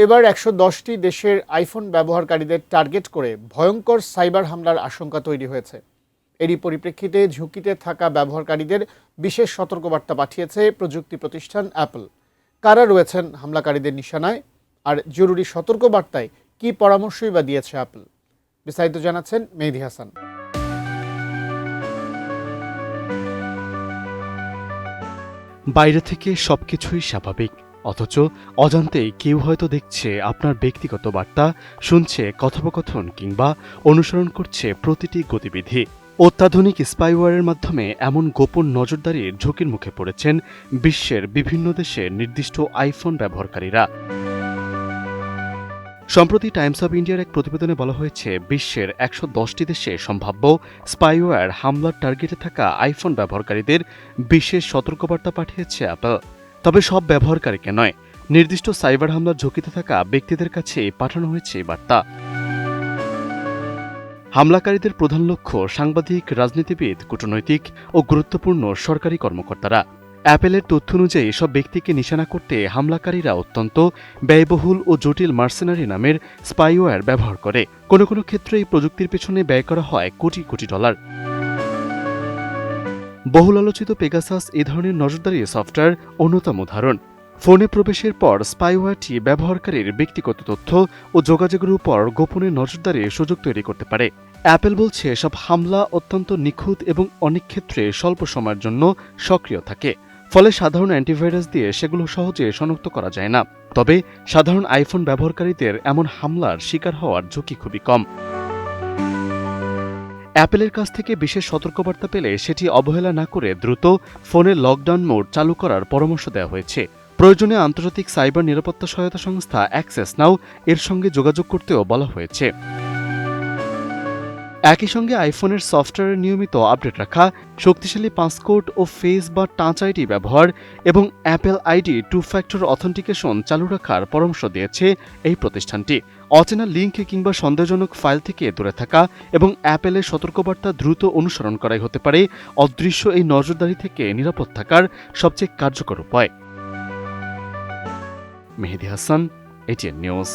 এবার ১১০টি দেশের আইফোন ব্যবহারকারীদের টার্গেট করে ভয়ঙ্কর সাইবার হামলার আশঙ্কা তৈরি হয়েছে। এরই পরিপ্রেক্ষিতে ঝুঁকিতে থাকা ব্যবহারকারীদের বিশেষ সতর্কবার্তা পাঠিয়েছে প্রযুক্তি প্রতিষ্ঠান অ্যাপল। কারা রয়েছেন হামলাকারীদের নিশানায়, আর জরুরি সতর্কবার্তায় কী পরামর্শই বা দিয়েছে অ্যাপল? বিস্তারিত জানাচ্ছেন মেহেদী হাসান। বাইরে থেকে সবকিছুই স্বাভাবিক, অথচ অজান্তেই কেউ হয়তো দেখছে আপনার ব্যক্তিগত বার্তা, শুনছে কথোপকথন কিংবা অনুসরণ করছে প্রতিটি গতিবিধি। অত্যাধুনিক স্পাইওয়্যারের মাধ্যমে এমন গোপন নজরদারির ঝুঁকির মুখে পড়েছেন বিশ্বের বিভিন্ন দেশের নির্দিষ্ট আইফোন ব্যবহারকারীরা। সম্প্রতি টাইমস অব ইন্ডিয়ার এক প্রতিবেদনে বলা হয়েছে, বিশ্বের ১১০টি দেশে সম্ভাব্য স্পাইওয়্যার হামলার টার্গেটে থাকা আইফোন ব্যবহারকারীদের বিশেষ সতর্কবার্তা পাঠিয়েছে অ্যাপল। তবে সব ব্যবহারকারীকে নয়, নির্দিষ্ট সাইবার হামলার ঝুঁকিতে থাকা ব্যক্তিদের কাছে পাঠানো হয়েছে এই বার্তা। হামলাকারীদের প্রধান লক্ষ্য সাংবাদিক, রাজনীতিবিদ, কূটনৈতিক ও গুরুত্বপূর্ণ সরকারি কর্মকর্তারা। অ্যাপেলের তথ্য অনুযায়ী এসব ব্যক্তিকে নিশানা করতে হামলাকারীরা অত্যন্ত ব্যয়বহুল ও জটিল মার্সেনারি নামের স্পাইওয়্যার ব্যবহার করে। কোনো কোনো ক্ষেত্রে এই প্রযুক্তির পেছনে ব্যয় করা হয় কোটি কোটি ডলার। বহুল আলোচিত পেগাসাস এ ধরনের নজরদারি সফটওয়্যার অন্যতম উদাহরণ। ফোনে প্রবেশের পর স্পাইওয়্যারটি ব্যবহারকারীর ব্যক্তিগত তথ্য ও যোগাযোগের উপর গোপনে নজরদারির সুযোগ তৈরি করতে পারে। অ্যাপল বলছে, সব হামলা অত্যন্ত নিখুঁত এবং অনেক ক্ষেত্রে স্বল্প সময়ের জন্য সক্রিয় থাকে, ফলে সাধারণ অ্যান্টিভাইরাস দিয়ে সেগুলো সহজে শনাক্ত করা যায় না। তবে সাধারণ আইফোন ব্যবহারকারীদের এমন হামলার শিকার হওয়ার ঝুঁকি খুবই কম। অ্যাপলের কাছ থেকে বিশেষ সতর্কবার্তা পেলে সেটি অবহেলা না করে দ্রুত ফোনে লকডাউন মোড চালু করার পরামর্শ দেওয়া হয়েছে। প্রয়োজনে আন্তর্জাতিক সাইবার নিরাপত্তা সহায়তা সংস্থা অ্যাক্সেস নাও এর সঙ্গে যোগাযোগ করতেও বলা হয়েছে। একই সঙ্গে আইফোনের সফটওয়্যারের নিয়মিত আপডেট রাখা, শক্তিশালী পাসকোড ও ফেস বা টাচ আইডি ব্যবহার এবং অ্যাপল আইডি 2 ফ্যাক্টর অথেন্টিকেশন চালু রাখার পরামর্শ দিয়েছে এই প্রতিষ্ঠানটি। অচেনা লিঙ্ক কিংবা সন্দেহজনক ফাইল থেকে দূরে থাকা এবং অ্যাপেলের সতর্কবার্তা দ্রুত অনুসরণ করাই হতে পারে অদৃশ্য এই নজরদারি থেকে নিরাপদ থাকার সবচেয়ে কার্যকর উপায়। মেহেদী হাসান, এটিএন নিউজ।